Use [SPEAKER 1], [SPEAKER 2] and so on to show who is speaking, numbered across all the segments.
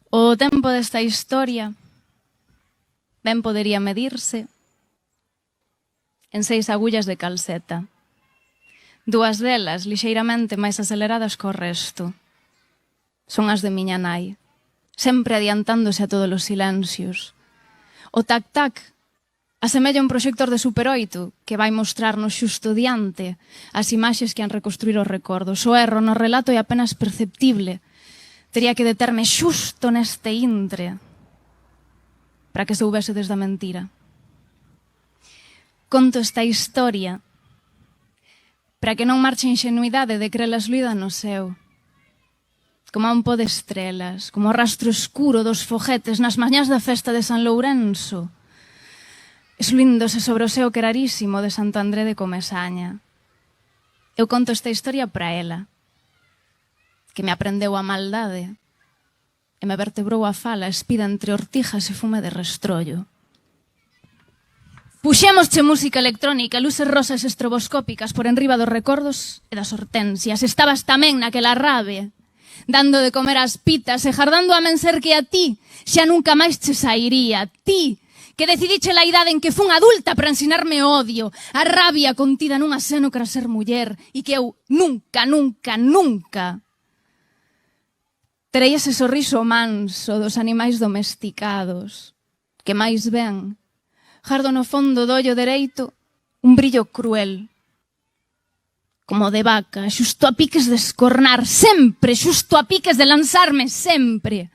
[SPEAKER 1] O tempo desta historia ben podería medirse en 6 agullas de calceta. 2 delas lixeiramente máis aceleradas co resto. Son as de miña nai, sempre adiantándose a todos os silencios. O tac-tac asemella un proxector de Super 8 que vai mostrarnos xusto diante as imaxes que han reconstruir os recordos. O erro no relato é apenas perceptible. Tería que determe xusto neste intre para que soubese desde a mentira. Conto esta historia para que non marche a ingenuidade de crelas luída no ceo, como a un po de estrelas, como o rastro escuro dos foguetes nas mañás da festa de San Lourenço, esluíndose sobre o ceo querarísimo de Santo André de Comesaña. Eu conto esta historia para ela, que me aprendeu a maldade e me vertebrou a fala espida entre ortijas e fume de restrollo. Puxémosche música electrónica, luces rosas estroboscópicas por enriba dos recordos e das hortensias. Estabas tamén naquela rave, dando de comer as pitas e jardando a menser que a ti xa nunca máis che sairía. Ti, que decidiche la idade en que fun adulta para ensinarme o odio, a rabia contida nun aseno para ser muller, e que eu nunca terei ese sorriso manso dos animais domesticados, que máis ben, jardo no fondo do ollo dereito un brillo cruel, como de vaca, xusto a piques de escornar, sempre, xusto a piques de lanzarme, sempre,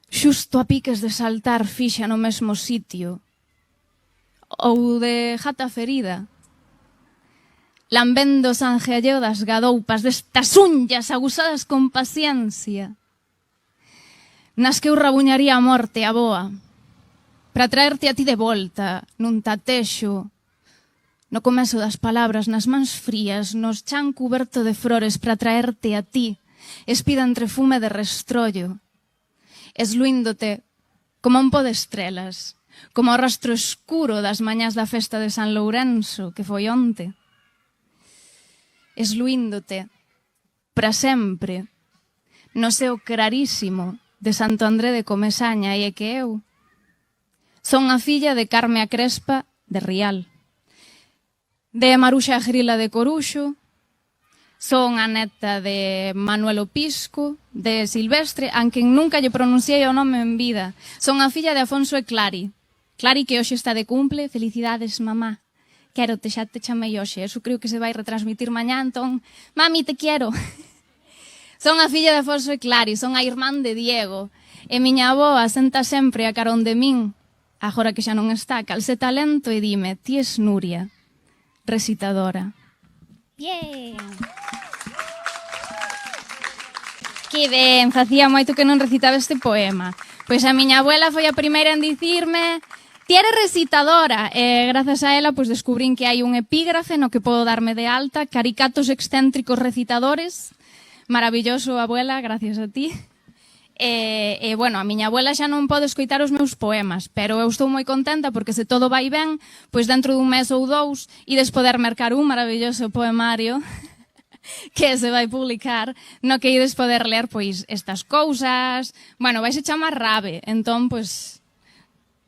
[SPEAKER 1] xusto a piques de saltar fixa no mesmo sitio, ou de jata ferida, lambendo o sanjealleo das gadoupas, destas unllas aguzadas con paciencia, nas que eu rabuñaría a morte a boa, para traerte a ti de volta, nun tatexo, no comezo das palabras, nas mans frías, nos chan cuberto de flores, para traerte a ti, espida entre fume de restrollo, esluíndote como un po de estrelas, como o rastro escuro das mañás da festa de San Lourenço, que foi onte, esluíndote para sempre no ceo clarísimo de Santo André de Comesaña, e é que eu son a filla de Carme a Crespa de Rial, de Maruxa a Grila de Coruxo, son a neta de Manuel Opisco, de Silvestre, a quen nunca lle pronunciei o nome en vida. Son a filla de Afonso e Clari. Clari, que hoxe está de cumple. Felicidades, mamá. Quero te, xa te chamei hoxe. Eso creo que se vai retransmitir mañá, entón, mami, te quero. Son a filla de Afonso e Clari, son a irmán de Diego. E miña avoa senta sempre a carón de min, agora que xa non está, calce talento e dime, ti es Nuria, recitadora. Bien! Que ben, facía moito que non recitaba este poema. Pois a miña abuela foi a primeira en dicirme: ti eres recitadora, e grazas a ela pois descubrín que hai un epígrafe no que podo darme de alta, caricatos excéntricos recitadores. Maravilloso, abuela, gracias a ti. Bueno, a miña abuela xa non pode escoitar os meus poemas, pero eu estou moi contenta porque se todo vai ben, pois dentro dun mes ou 2 ides poder mercar un maravilloso poemario que se vai publicar, no que ides poder ler pois estas cousas. Bueno, vai se chamar Rave, entón, pois,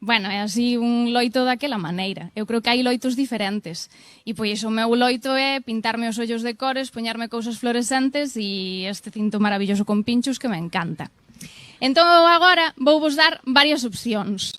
[SPEAKER 1] bueno, é así un loito daquela maneira. Eu creo que hai loitos diferentes. E pois o meu loito é pintarme os ollos de cores, poñarme cousas fluorescentes e este cinto maravilloso con pinchos que me encanta. Entón, agora vou vos dar varias opcións.